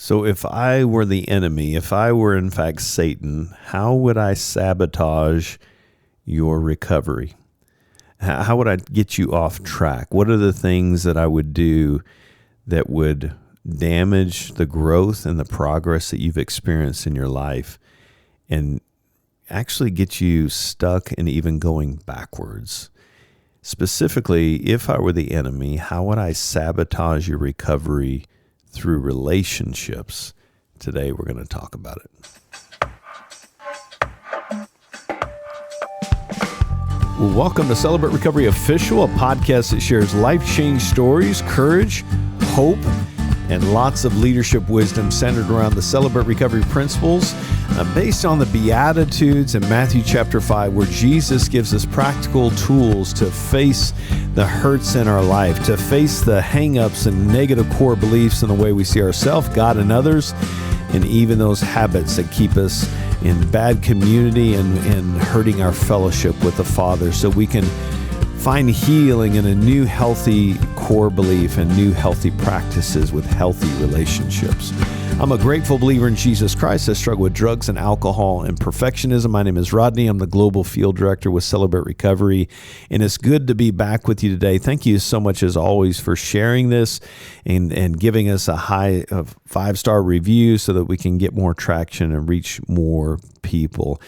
So if I were the enemy, if I were in fact Satan, how would I sabotage your recovery? How would I get you off track? What are the things that I would do that would damage the growth and the progress that you've experienced in your life and actually get you stuck and even going backwards? Specifically, if I were the enemy, how would I sabotage your recovery through relationships? Today, we're going to talk about it. Well, welcome to Celebrate Recovery Official, a podcast that shares life-change stories, courage, hope, and lots of leadership wisdom centered around the Celebrate Recovery principles based on the Beatitudes in Matthew chapter 5, where Jesus gives us practical tools to face the hurts in our life, to face the hang-ups and negative core beliefs in the way we see ourselves, God, and others, and even those habits that keep us in bad community and hurting our fellowship with the Father, so we can find healing in a new healthy core belief and new healthy practices with healthy relationships. I'm a grateful believer in Jesus Christ. I struggle with drugs and alcohol and perfectionism. My name is Rodney. I'm the Global Field Director with Celebrate Recovery, and it's good to be back with you today. Thank you so much, as always, for sharing this and giving us a high of 5-star review so that we can get more traction and reach more people.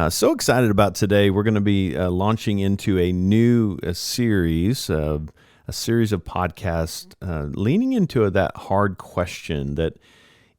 So excited about today. We're going to be launching into a new series of podcasts leaning into that hard question that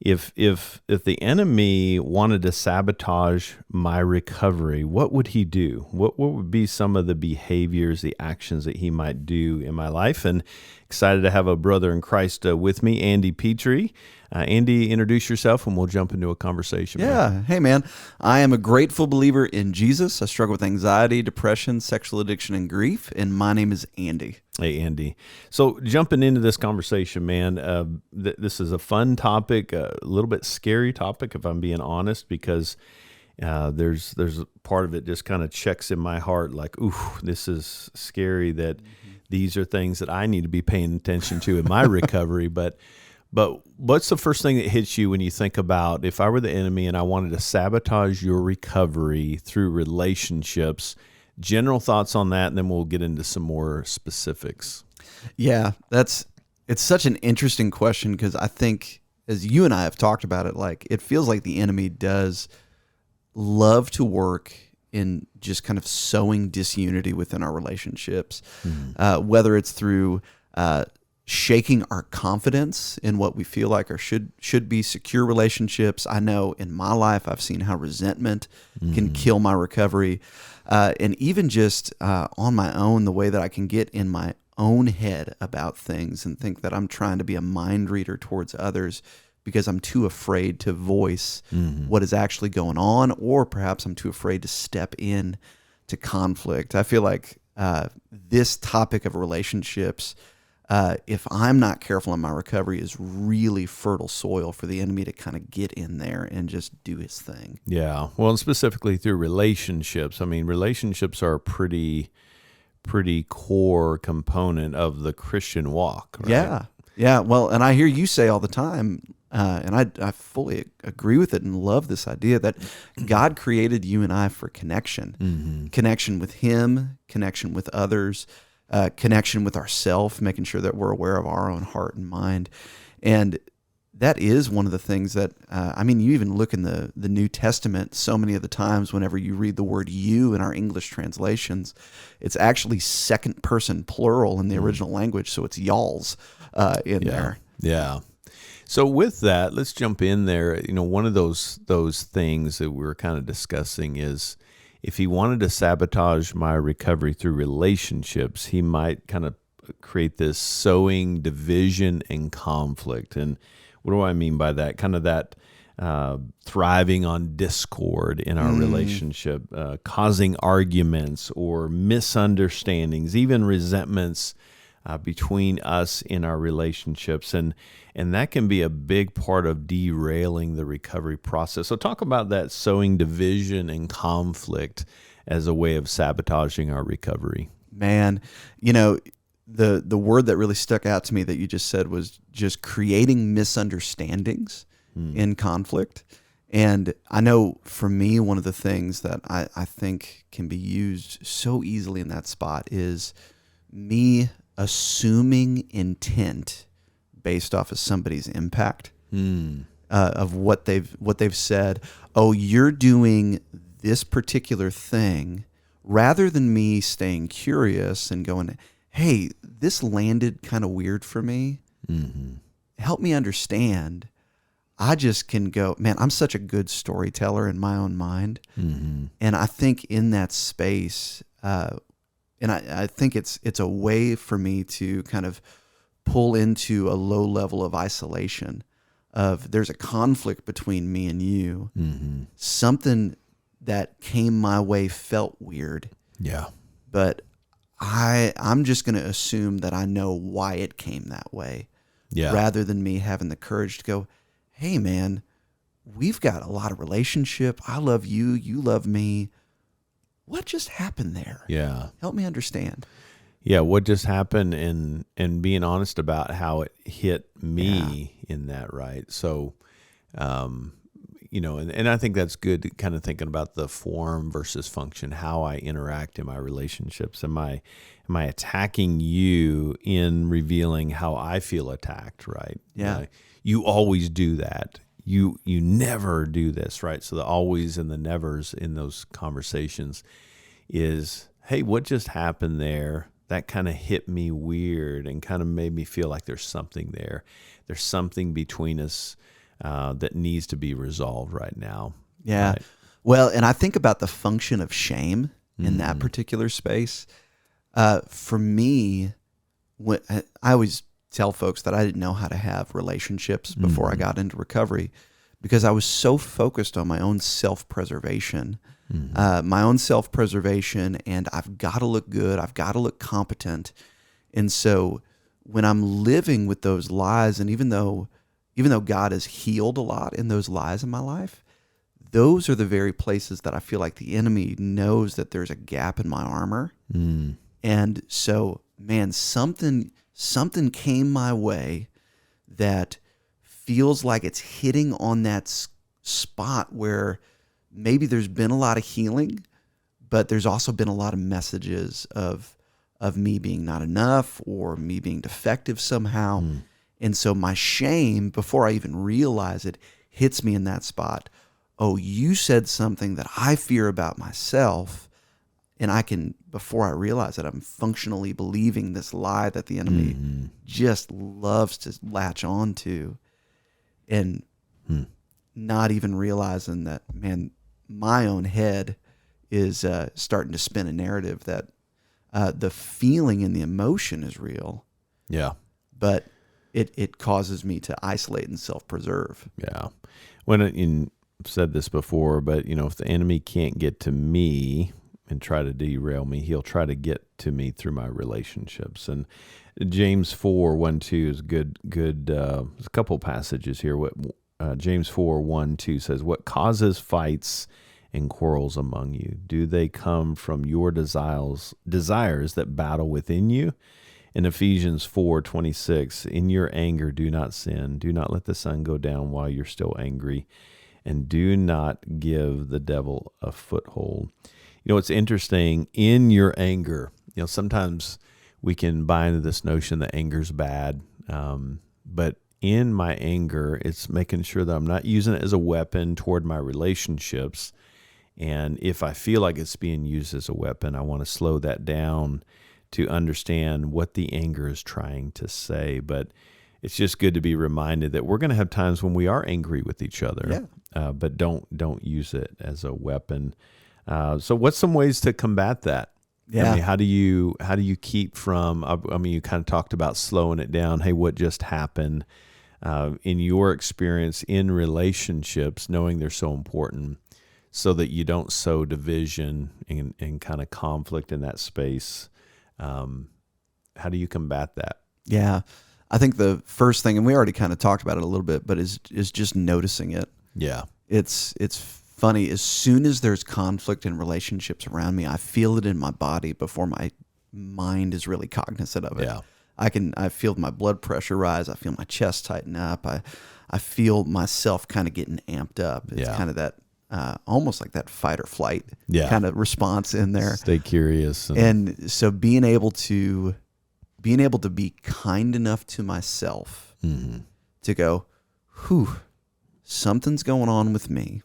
if the enemy wanted to sabotage my recovery, what would he do? What would be some of the behaviors, the actions that he might do in my life? And excited to have a brother in Christ with me, Andy Petrie. Andy, introduce yourself and we'll jump into a conversation. Yeah. Hey, man. I am a grateful believer in Jesus. I struggle with anxiety, depression, sexual addiction, and grief. And my name is Andy. Hey, Andy. So jumping into this conversation, man, this is a fun topic, a little bit scary topic, if I'm being honest, because there's a part of it just kind of checks in my heart like, ooh, this is scary that these are things that I need to be paying attention to in my recovery. But what's the first thing that hits you when you think about, if I were the enemy and I wanted to sabotage your recovery through relationships? General thoughts on that, and then we'll get into some more specifics. Yeah, it's such an interesting question, because I think, as you and I have talked about it, like, it feels like the enemy does love to work in just kind of sowing disunity within our relationships, whether it's through shaking our confidence in what we feel like or should be secure relationships. I know in my life I've seen how resentment can kill my recovery, and even just on my own, the way that I can get in my own head about things and think that I'm trying to be a mind reader towards others because I'm too afraid to voice what is actually going on, or perhaps I'm too afraid to step in to conflict. I feel like this topic of relationships, if I'm not careful in my recovery, is really fertile soil for the enemy to kind of get in there and just do his thing. Yeah. Well, and specifically through relationships. I mean, relationships are a pretty core component of the Christian walk, right? Yeah. Yeah. Well, and I hear you say all the time, and I fully agree with it and love this idea that God created you and I for connection, connection with him, connection with others, connection with ourselves, making sure that we're aware of our own heart and mind. And that is one of the things that, you even look in the New Testament, so many of the times whenever you read the word you in our English translations, it's actually second person plural in the original language. So it's y'alls in there. Yeah. So with that, let's jump in there. You know, one of those things that we were kind of discussing is, if he wanted to sabotage my recovery through relationships, he might kind of create this sowing division and conflict. And what do I mean by that? Kind of that thriving on discord in our relationship, causing arguments or misunderstandings, even resentments between us in our relationships. And that can be a big part of derailing the recovery process. So talk about that sowing division and conflict as a way of sabotaging our recovery. Man, the word that really stuck out to me that you just said was just creating misunderstandings in conflict. And I know for me, one of the things that I think can be used so easily in that spot is me assuming intent based off of somebody's impact of what they've said. Oh, you're doing this particular thing, rather than me staying curious and going, hey, this landed kind of weird for me. Help me understand. I just can go, man, I'm such a good storyteller in my own mind. And I think in that space, and I think it's a way for me to kind of pull into a low level of isolation of there's a conflict between me and you. Something that came my way felt weird. Yeah. But I'm just going to assume that I know why it came that way. Yeah. Rather than me having the courage to go, hey, man, we've got a lot of relationship. I love you. You love me. What just happened there? Yeah. Help me understand. Yeah. What just happened, and being honest about how it hit me in that, right? So, and I think that's good, kind of thinking about the form versus function, how I interact in my relationships. Am I attacking you in revealing how I feel attacked, right? Yeah. You always do that. You never do this, right? So the always and the nevers in those conversations is, hey, what just happened there? That kind of hit me weird and kind of made me feel like there's something there. There's something between us that needs to be resolved right now. Yeah. Right? Well, and I think about the function of shame in that particular space. For me, I always tell folks that I didn't know how to have relationships before I got into recovery because I was so focused on my own self-preservation, and I've got to look good. I've got to look competent. And so when I'm living with those lies, and even though God has healed a lot in those lies in my life, those are the very places that I feel like the enemy knows that there's a gap in my armor. And so, man, something came my way that feels like it's hitting on that spot where maybe there's been a lot of healing, but there's also been a lot of messages of me being not enough or me being defective somehow. And so my shame, before I even realize it, hits me in that spot. Oh, you said something that I fear about myself. And I can, before I realize it, I'm functionally believing this lie that the enemy just loves to latch on to, and not even realizing that, man, my own head is starting to spin a narrative that the feeling and the emotion is real. Yeah. But it causes me to isolate and self-preserve. Yeah. I've said this before, but, if the enemy can't get to me and try to derail me, he'll try to get to me through my relationships. And James 4:1-2 is good. There's a couple passages here. James 4:1-2 says, "What causes fights and quarrels among you? Do they come from your desires that battle within you?" In Ephesians 4:26, "In your anger do not sin. Do not let the sun go down while you're still angry, and do not give the devil a foothold." It's interesting, in your anger, sometimes we can buy into this notion that anger's bad, but in my anger, it's making sure that I'm not using it as a weapon toward my relationships. And if I feel like it's being used as a weapon, I want to slow that down to understand what the anger is trying to say. But it's just good to be reminded that we're going to have times when we are angry with each other, but don't use it as a weapon. So what's some ways to combat that? Yeah. I mean, how do you keep from, you kind of talked about slowing it down. Hey, what just happened? In your experience in relationships, knowing they're so important so that you don't sow division and kind of conflict in that space. How do you combat that? Yeah. I think the first thing, and we already kind of talked about it a little bit, but is just noticing it. Yeah. It's funny. As soon as there's conflict in relationships around me, I feel it in my body before my mind is really cognizant of it. Yeah. I feel my blood pressure rise. I feel my chest tighten up. I feel myself kind of getting amped up. It's kind of that almost like that fight or flight kind of response in there. Stay curious. And so being able to be kind enough to myself to go, whew, something's going on with me.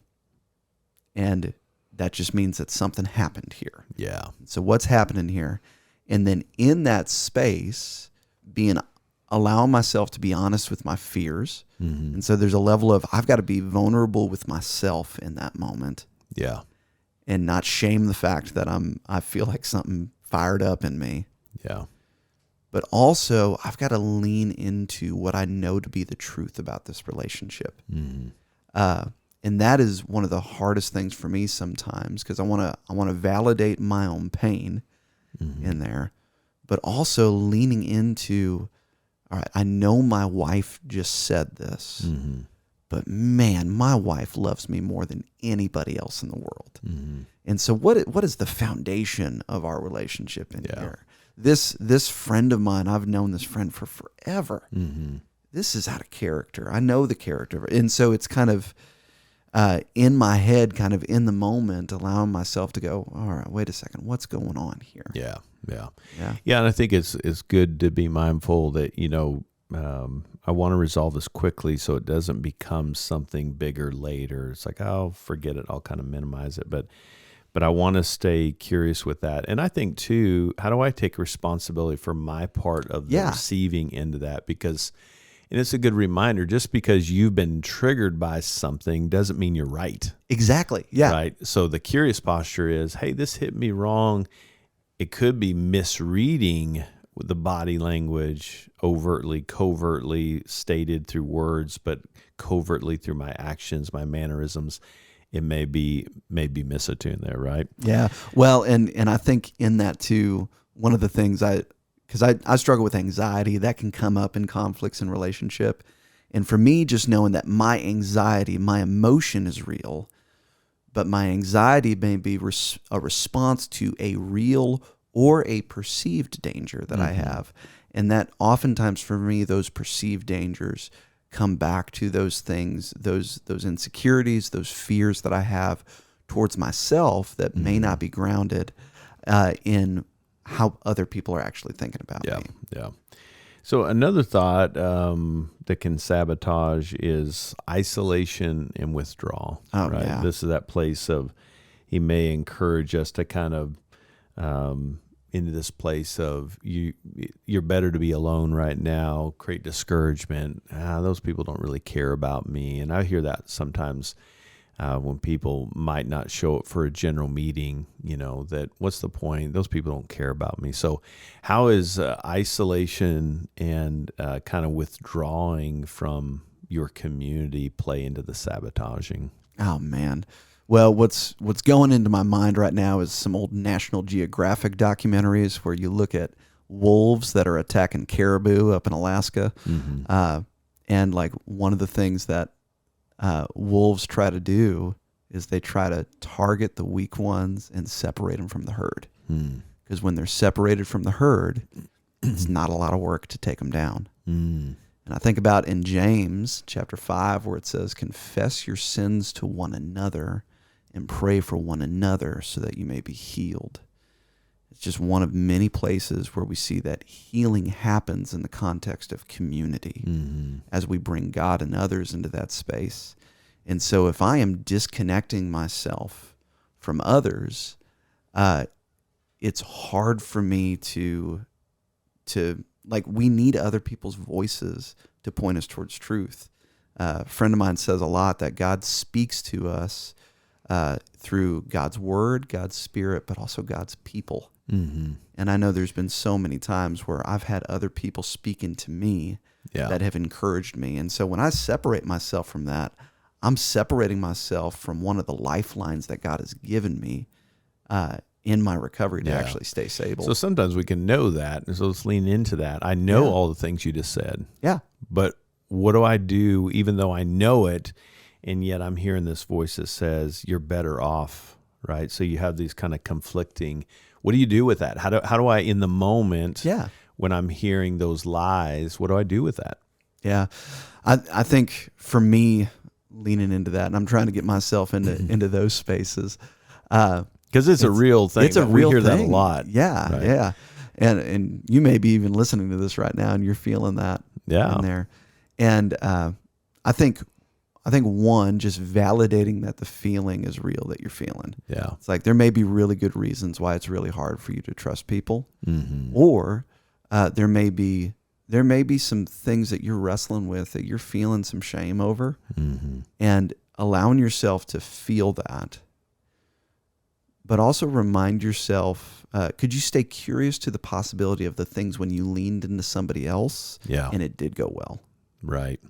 And that just means that something happened here. Yeah. So what's happening here? And then in that space, allowing myself to be honest with my fears. And so there's a level of, I've got to be vulnerable with myself in that moment. Yeah. And not shame the fact that I feel like something fired up in me. Yeah. But also, I've got to lean into what I know to be the truth about this relationship. And that is one of the hardest things for me sometimes, because I want to validate my own pain in there, but also leaning into, all right, I know my wife just said this, but man, my wife loves me more than anybody else in the world. And so what is the foundation of our relationship in here? This friend of mine, I've known this friend for forever. This is out of character. I know the character. And so it's kind of in my head, kind of in the moment, allowing myself to go, all right, wait a second, what's going on here? Yeah. Yeah. And I think it's good to be mindful that, I want to resolve this quickly so it doesn't become something bigger later. It's like, oh, forget it. I'll kind of minimize it. But I want to stay curious with that. And I think, too, how do I take responsibility for my part of the receiving end of that? And it's a good reminder, just because you've been triggered by something doesn't mean you're right. Exactly. Yeah. Right. So the curious posture is, hey, this hit me wrong. It could be misreading with the body language, overtly, covertly stated through words, but covertly through my actions, my mannerisms. It may be misattuned there, right? Yeah. Well, and I think in that too, one of the things because I struggle with anxiety that can come up in conflicts in relationship. And for me, just knowing that my anxiety, my emotion is real, but my anxiety may be a response to a real or a perceived danger that I have. And that oftentimes for me, those perceived dangers come back to those things, those insecurities, those fears that I have towards myself that may not be grounded in how other people are actually thinking about me. Yeah. So another thought that can sabotage is isolation and withdrawal. Oh, right? yeah. This is that place of, he may encourage us to kind of into this place of you're better to be alone right now, create discouragement. Those people don't really care about me. And I hear that sometimes when people might not show up for a general meeting, that what's the point? Those people don't care about me. So how is isolation and kind of withdrawing from your community play into the sabotaging? Oh, man. Well, what's going into my mind right now is some old National Geographic documentaries where you look at wolves that are attacking caribou up in Alaska. And like one of the things that wolves try to do is they try to target the weak ones and separate them from the herd. Because when they're separated from the herd, it's not a lot of work to take them down. And I think about in James chapter 5 where it says, confess your sins to one another and pray for one another so that you may be healed. It's just one of many places where we see that healing happens in the context of community as we bring God and others into that space. And so if I am disconnecting myself from others, it's hard for me to like, we need other people's voices to point us towards truth. A friend of mine says a lot that God speaks to us through God's word, God's spirit, but also God's people. And I know there's been so many times where I've had other people speaking to me that have encouraged me. And so when I separate myself from that, I'm separating myself from one of the lifelines that God has given me in my recovery to actually stay stable. So sometimes we can know that, and so let's lean into that. I know all the things you just said. Yeah. But what do I do even though I know it, and yet I'm hearing this voice that says, you're better off, right? So you have these kind of conflicting. What do you do with that? How do I, in the moment, when I'm hearing those lies, what do I do with that? Yeah. I think for me, leaning into that, and I'm trying to get myself into those spaces. Because it's a real thing. It's a real we hear thing. that a lot. Yeah, right? yeah. And you may be even listening to this right now, and you're feeling that in there. And I think one, just validating that the feeling is real that you're feeling. Yeah. It's like there may be really good reasons why it's really hard for you to trust people, or there may be some things that you're wrestling with that you're feeling some shame over, and allowing yourself to feel that. But also remind yourself, could you stay curious to the possibility of the things when you leaned into somebody else and it did go well? Right.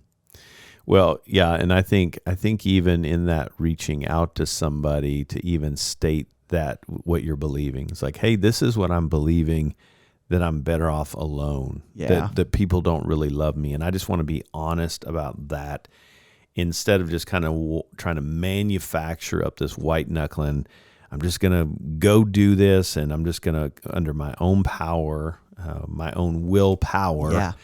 Well, yeah, and I think even in that reaching out to somebody to even state that what you're believing, it's like, hey, this is what I'm believing, that I'm better off alone, that people don't really love me, and I just want to be honest about that instead of just kind of trying to manufacture up this white knuckling. I'm just going to go do this, and I'm just going to, under my own power, my own willpower,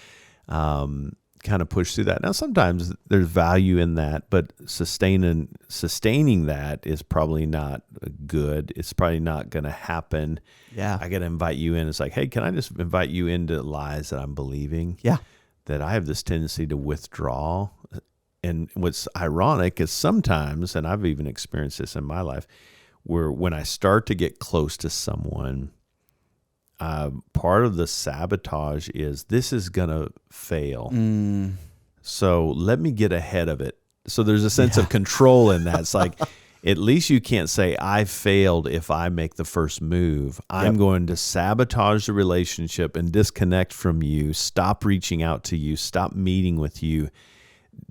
kind of push through that. Now, sometimes there's value in that, but sustaining that is probably not good. It's probably not going to happen. Yeah. I got to invite you in. It's like, hey, can I just invite you into lies that I'm believing? Yeah. That I have this tendency to withdraw. And what's ironic is sometimes, and I've even experienced this in my life, where when I start to get close to someone, part of the sabotage is this is going to fail. So let me get ahead of it. So there's a sense of control in that. It's like, at least you can't say I failed if I make the first move. I'm going to sabotage the relationship and disconnect from you, stop reaching out to you, stop meeting with you,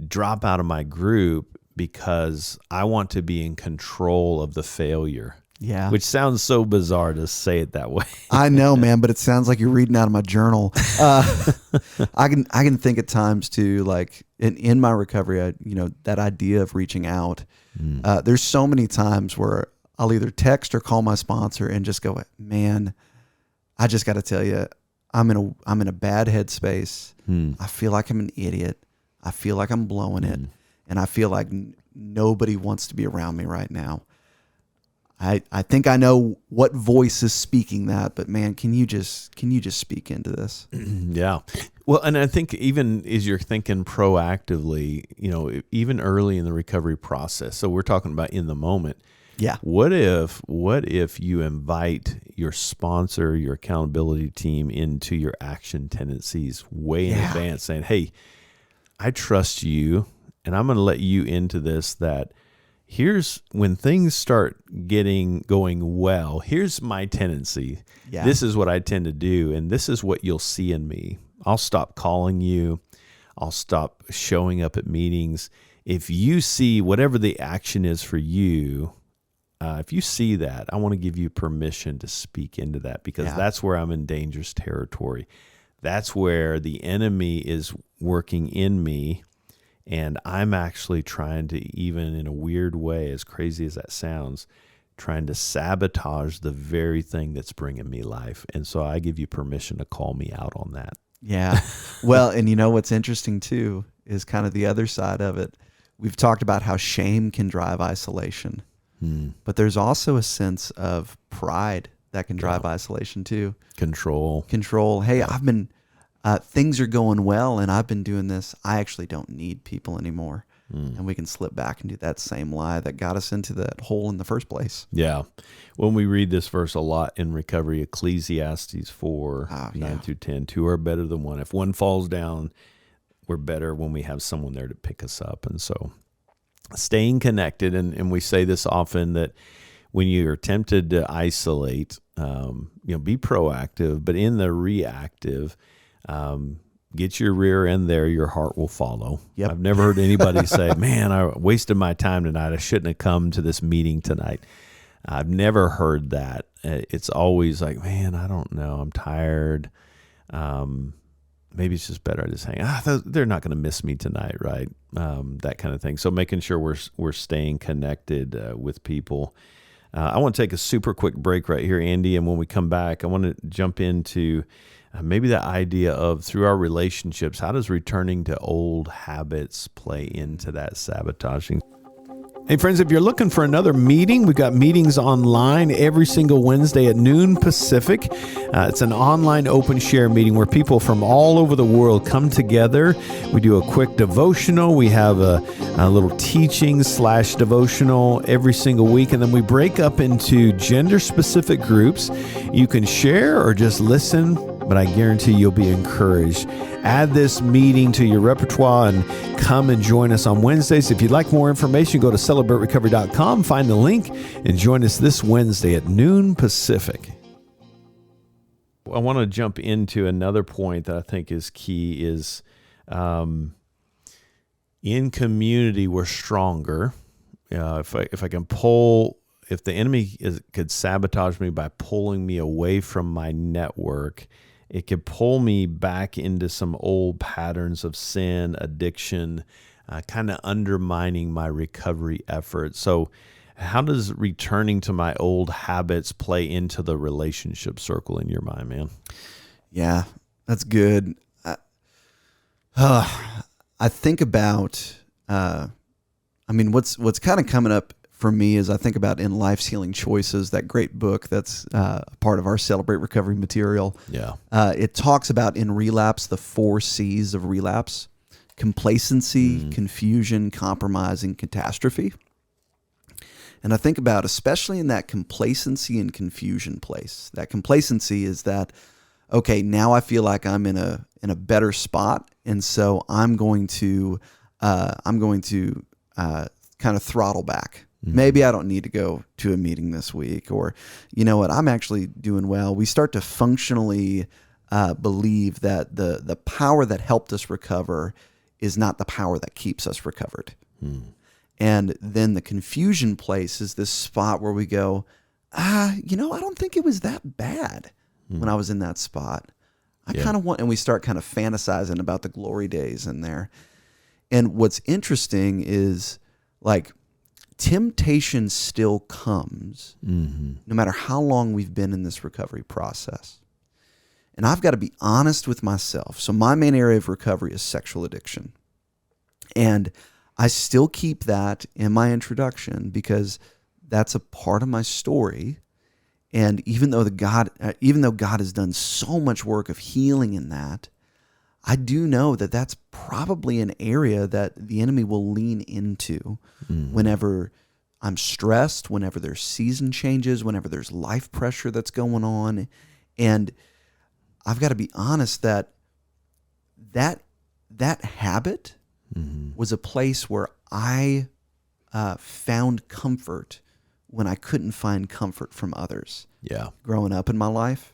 drop out of my group because I want to be in control of the failure. Yeah. Which sounds so bizarre to say it that way. I know, man, but it sounds like you're reading out of my journal. I can think at times too, like in my recovery, that idea of reaching out. There's so many times where I'll either text or call my sponsor and just go, man, I just got to tell you, I'm in a bad headspace. I feel like I'm an idiot. I feel like I'm blowing it. And I feel like nobody wants to be around me right now. I think I know what voice is speaking that, but man, can you just speak into this? Yeah. Well, and I think even as you're thinking proactively, even early in the recovery process. So we're talking about in the moment. Yeah. What if you invite your sponsor, your accountability team into your action tendencies way in advance, saying, hey, I trust you, and I'm going to let you into this, that here's when things start going well, here's my tendency. Yeah. This is what I tend to do, and this is what you'll see in me. I'll stop calling you. I'll stop showing up at meetings. If you see whatever the action is for you, if you see that, I want to give you permission to speak into that, because that's where I'm in dangerous territory. That's where the enemy is working in me. And I'm actually trying to, even in a weird way, as crazy as that sounds, trying to sabotage the very thing that's bringing me life. And so I give you permission to call me out on that. Yeah. Well, and what's interesting too is kind of the other side of it. We've talked about how shame can drive isolation, but there's also a sense of pride that can drive isolation too. Control. Hey, I've been... things are going well, and I've been doing this. I actually don't need people anymore. And we can slip back and do that same lie that got us into that hole in the first place. Yeah. When we read this verse a lot in recovery, Ecclesiastes 4, 9 through 10, two are better than one. If one falls down, we're better when we have someone there to pick us up. And so staying connected, and we say this often, that when you're tempted to isolate, be proactive, but in the reactive, get your rear end there, your heart will follow. Yep. I've never heard anybody say, man, I wasted my time tonight. I shouldn't have come to this meeting tonight. I've never heard that. It's always like, man, I don't know. I'm tired. Maybe it's just better I just hang. They're not going to miss me tonight, right? That kind of thing. So making sure we're staying connected with people. I want to take a super quick break right here, Andy. And when we come back, I want to jump into maybe the idea of, through our relationships, how does returning to old habits play into that sabotaging? Hey friends, if you're looking for another meeting, we've got meetings online every single Wednesday at noon Pacific. It's an online open share meeting where people from all over the world come together. We do a quick devotional. We have a little teaching / devotional every single week. And then we break up into gender-specific groups. You can share or just listen, but I guarantee you'll be encouraged. Add this meeting to your repertoire and come and join us on Wednesdays. If you'd like more information, go to celebraterecovery.com, find the link, and join us this Wednesday at noon Pacific. I want to jump into another point that I think is key is in community, we're stronger. If the enemy could sabotage me by pulling me away from my network, it could pull me back into some old patterns of sin, addiction, kind of undermining my recovery effort. So how does returning to my old habits play into the relationship circle in your mind, man? Yeah, that's good. I think about, what's kind of coming up for me is I think about In Life's Healing Choices, that great book that's part of our Celebrate Recovery material. Yeah. It talks about in relapse, the 4 C's of relapse: complacency, confusion, compromise, and catastrophe. And I think about, especially in that complacency and confusion place, that complacency is that, okay, now I feel like I'm in a better spot, and so I'm going to kind of throttle back. Maybe I don't need to go to a meeting this week, or, you know what, I'm actually doing well. We start to functionally believe that the power that helped us recover is not the power that keeps us recovered. And then the confusion place is this spot where we go, I don't think it was that bad when I was in that spot. I kind of want, and we start kind of fantasizing about the glory days in there. And what's interesting is, like, temptation still comes no matter how long we've been in this recovery process. And I've got to be honest with myself. So my main area of recovery is sexual addiction. And I still keep that in my introduction because that's a part of my story. And even though God has done so much work of healing in that, I do know that that's probably an area that the enemy will lean into whenever I'm stressed, whenever there's season changes, whenever there's life pressure that's going on. And I've got to be honest that habit was a place where I found comfort when I couldn't find comfort from others. Yeah. Growing up in my life.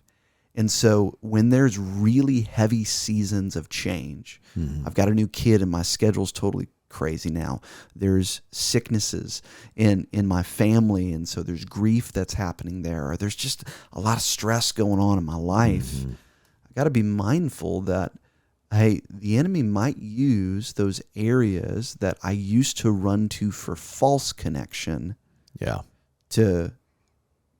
And so when there's really heavy seasons of change, I've got a new kid and my schedule's totally crazy now. There's sicknesses in my family, and so there's grief that's happening there. Or there's just a lot of stress going on in my life. I got to be mindful that, hey, the enemy might use those areas that I used to run to for false connection to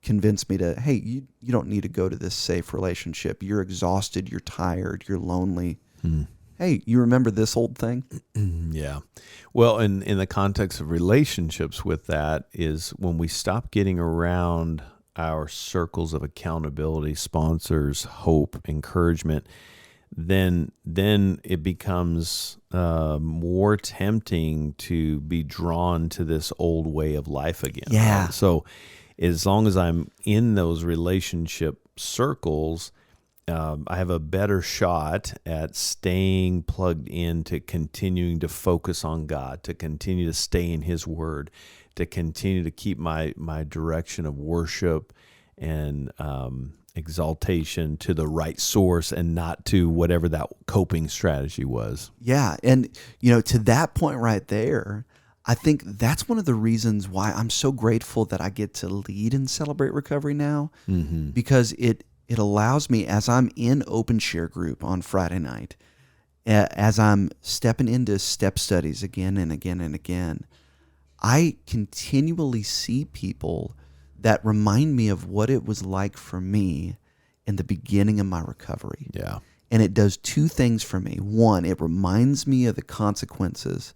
convince me to, hey, you don't need to go to this safe relationship. You're exhausted, you're tired, you're lonely. Hey, you remember this old thing? Yeah. Well, in the context of relationships with that is when we stop getting around our circles of accountability, sponsors, hope, encouragement, then it becomes more tempting to be drawn to this old way of life again. Yeah. Right? So as long as I'm in those relationship circles, I have a better shot at staying plugged in, to continuing to focus on God, to continue to stay in His Word, to continue to keep my direction of worship and exaltation to the right source and not to whatever that coping strategy was. Yeah. And, to that point right there, I think that's one of the reasons why I'm so grateful that I get to lead and Celebrate Recovery now, because it allows me, as I'm in open share group on Friday night, as I'm stepping into step studies again and again and again, I continually see people that remind me of what it was like for me and the beginning of my recovery. Yeah. And it does two things for me. One, it reminds me of the consequences.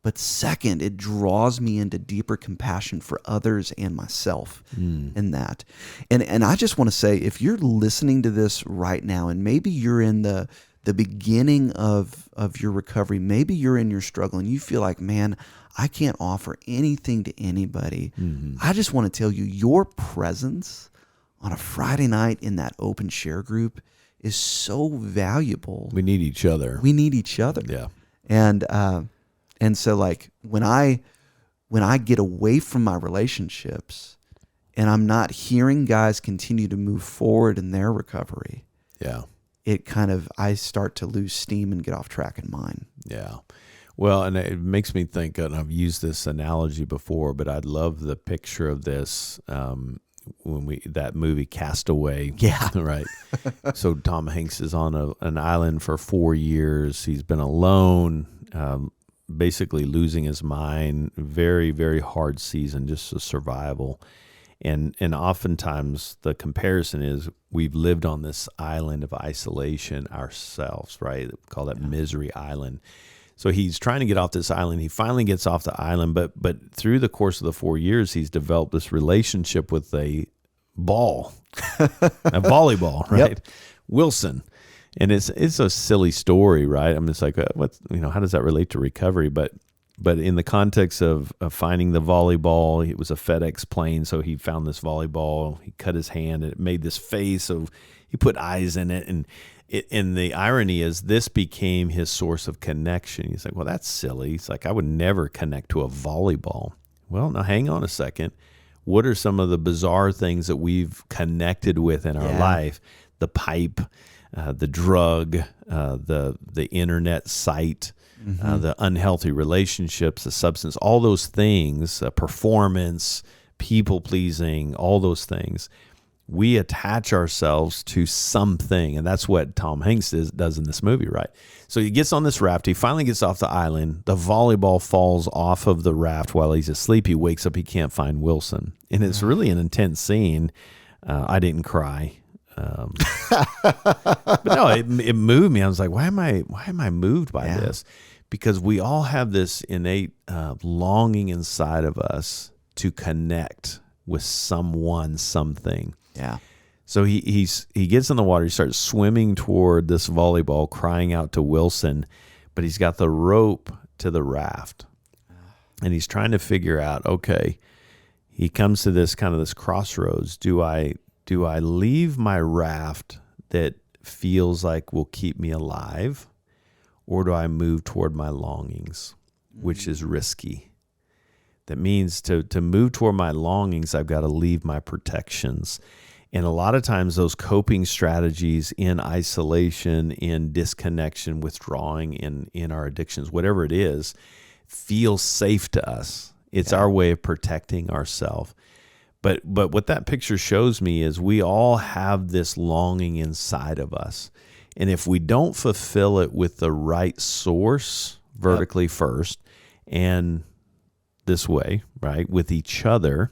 But second, it draws me into deeper compassion for others and myself in that. And I just want to say, if you're listening to this right now, and maybe you're in the beginning of your recovery, maybe you're in your struggle and you feel like, man, I can't offer anything to anybody. I just want to tell you, your presence on a Friday night in that open share group is so valuable. We need each other. We need each other. Yeah. And so like when I get away from my relationships and I'm not hearing guys continue to move forward in their recovery, Yeah. I start to lose steam and get off track in mine. Yeah. Well, and it makes me think, and I've used this analogy before, but I love the picture of this when that movie Castaway. Yeah. Right. So Tom Hanks is on an island for 4 years. He's been alone, basically losing his mind. Very, very hard season, just a survival. And oftentimes the comparison is we've lived on this island of isolation ourselves, right? We call that Misery Island. So he's trying to get off this island. He finally gets off the island, but through the course of the 4 years, he's developed this relationship with a ball, a volleyball, right? Yep. Wilson. And it's a silly story, right? I'm just like, how does that relate to recovery? But in the context of finding the volleyball, it was a FedEx plane, so he found this volleyball. He cut his hand, and it made this face. So he put eyes in it, and the irony is this became his source of connection. He's like, well, that's silly. He's like, I would never connect to a volleyball. Well, now hang on a second. What are some of the bizarre things that we've connected with in our life? The pipe, the drug, the internet site, the unhealthy relationships, the substance, all those things, performance, people pleasing, all those things. We attach ourselves to something, and that's what Tom Hanks does in this movie, right? So he gets on this raft. He finally gets off the island. The volleyball falls off of the raft while he's asleep. He wakes up. He can't find Wilson, and it's really an intense scene. I didn't cry. But no, it moved me. I was like, why am I moved by this? Because we all have this innate longing inside of us to connect with someone, something. Yeah. So he gets in the water. He starts swimming toward this volleyball, crying out to Wilson, but he's got the rope to the raft, and he's trying to figure out. Okay, he comes to this crossroads. Do I leave my raft that feels like will keep me alive, or do I move toward my longings, which is risky? That means to move toward my longings, I've got to leave my protections. And a lot of times those coping strategies in isolation, in disconnection, withdrawing, in our addictions, whatever it is, feels safe to us. It's our way of protecting ourselves. But what that picture shows me is we all have this longing inside of us. And if we don't fulfill it with the right source, vertically first, and this way, right, with each other,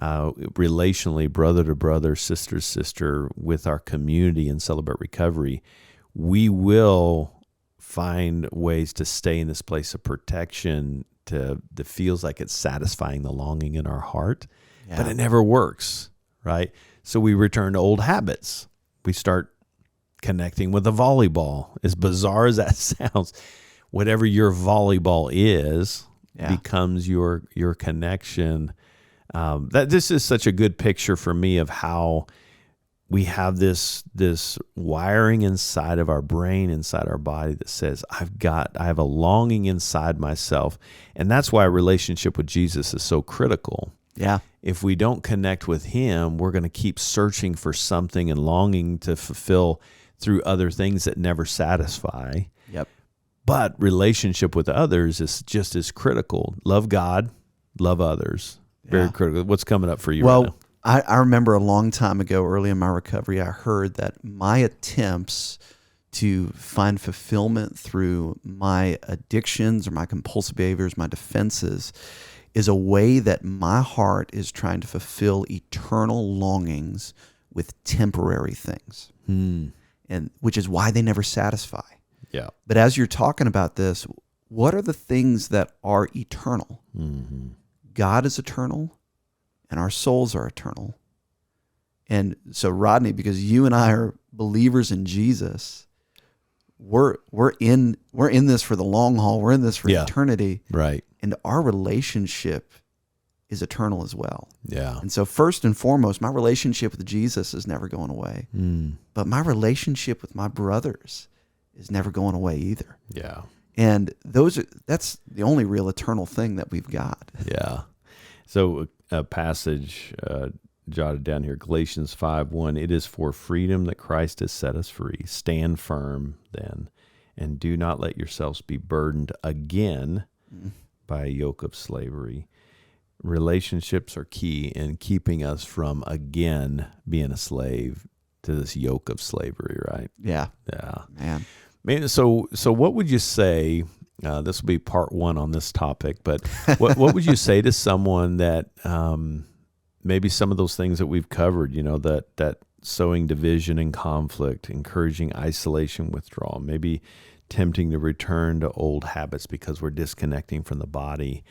relationally, brother to brother, sister to sister, with our community and Celebrate Recovery, we will find ways to stay in this place of protection that feels like it's satisfying the longing in our heart, but it never works, right? So we return to old habits. We start connecting with a volleyball. As bizarre as that sounds, whatever your volleyball is becomes your connection. This is such a good picture for me of how we have this wiring inside of our brain, inside our body that says, I have a longing inside myself. And that's why a relationship with Jesus is so critical. Yeah. If we don't connect with him, we're going to keep searching for something and longing to fulfill through other things that never satisfy. Yep. But relationship with others is just as critical. Love God, love others. Very critical. What's coming up for you right now? I remember a long time ago, early in my recovery, I heard that my attempts to find fulfillment through my addictions or my compulsive behaviors, my defenses, is a way that my heart is trying to fulfill eternal longings with temporary things, and which is why they never satisfy. Yeah. But as you're talking about this, what are the things that are eternal? God is eternal, and our souls are eternal. And so, Rodney, because you and I are believers in Jesus, we're in this for the long haul. We're in this for eternity, right? And our relationship is eternal as well. Yeah. And so, first and foremost, my relationship with Jesus is never going away. But my relationship with my brothers is never going away either. Yeah. And that's the only real eternal thing that we've got. Yeah. So a passage jotted down here, Galatians 5:1, it is for freedom that Christ has set us free. Stand firm then, and do not let yourselves be burdened again by a yoke of slavery. Relationships are key in keeping us from again being a slave to this yoke of slavery, right? Yeah. Yeah. Man, so what would you say, this will be part one on this topic, but what would you say to someone that maybe some of those things that we've covered, that sowing division and conflict, encouraging isolation, withdrawal, maybe tempting to return to old habits because we're disconnecting from the body.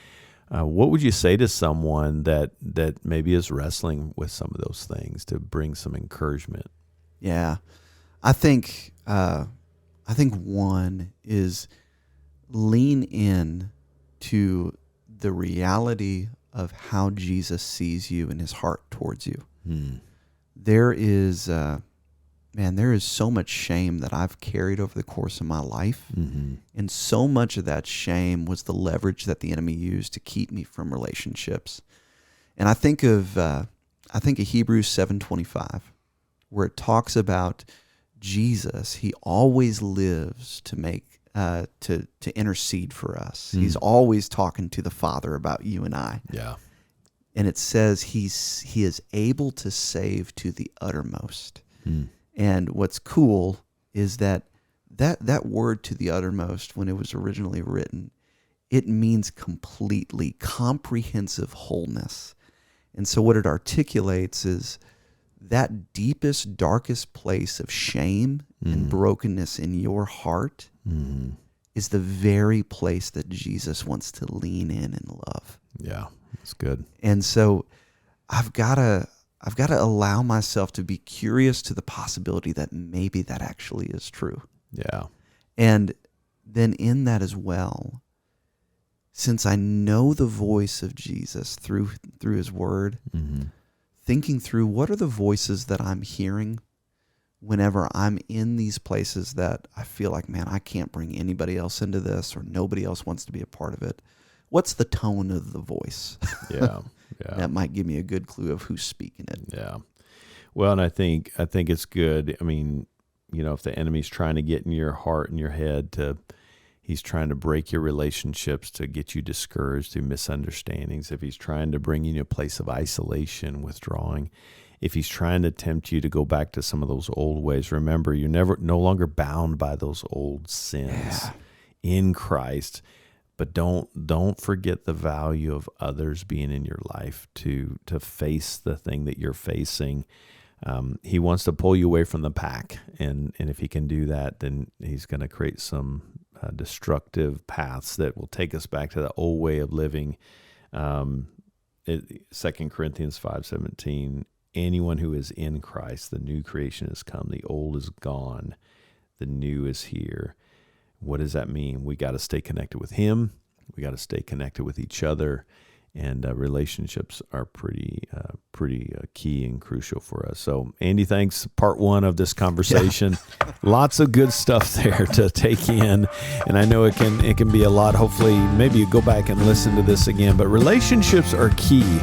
What would you say to someone that maybe is wrestling with some of those things to bring some encouragement? Yeah. I think one is lean in to the reality of how Jesus sees you and his heart towards you. There is, there is so much shame that I've carried over the course of my life. And so much of that shame was the leverage that the enemy used to keep me from relationships. And I think of Hebrews 7:25, where it talks about Jesus. He always lives to make to intercede for us. He's always talking to the Father about you and I. Yeah. And it says he is able to save to the uttermost. And what's cool is that word "to the uttermost," when it was originally written, it means completely, comprehensive wholeness. And so what it articulates is that deepest, darkest place of shame and brokenness in your heart is the very place that Jesus wants to lean in and love. Yeah, that's good. And so I've got to allow myself to be curious to the possibility that maybe that actually is true. Yeah. And then in that as well, since I know the voice of Jesus through his word, thinking through what are the voices that I'm hearing whenever I'm in these places that I feel like, man, I can't bring anybody else into this, or nobody else wants to be a part of it. What's the tone of the voice? Yeah. That might give me a good clue of who's speaking it. Yeah. Well, and I think it's good. I mean, if the enemy's trying to get in your heart and your head he's trying to break your relationships to get you discouraged through misunderstandings, if he's trying to bring you to a place of isolation, withdrawing, if he's trying to tempt you to go back to some of those old ways, remember, you're no longer bound by those old sins in Christ. But don't forget the value of others being in your life to face the thing that you're facing. He wants to pull you away from the pack, and if he can do that, then he's going to create some destructive paths that will take us back to the old way of living. 2 Corinthians 5:17, anyone who is in Christ, the new creation has come. The old is gone. The new is here. What does that mean? We got to stay connected with him. We got to stay connected with each other. And relationships are pretty key and crucial for us. So, Andy, thanks. Part one of this conversation. Yeah. Lots of good stuff there to take in, and I know it can be a lot. Hopefully, maybe you go back and listen to this again. But relationships are key.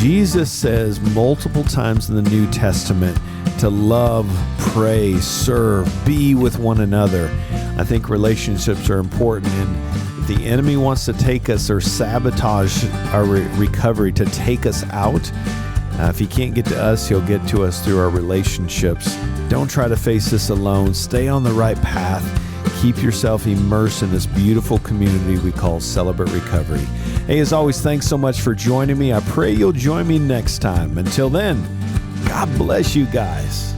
Jesus says multiple times in the New Testament to love, pray, serve, be with one another. I think relationships are important, and the enemy wants to take us or sabotage our recovery to take us out. If he can't get to us, he'll get to us through our relationships. Don't try to face this alone. Stay on the right path. Keep yourself immersed in this beautiful community we call Celebrate Recovery. Hey, as always, thanks so much for joining me. I pray you'll join me next time. Until then, God bless you guys.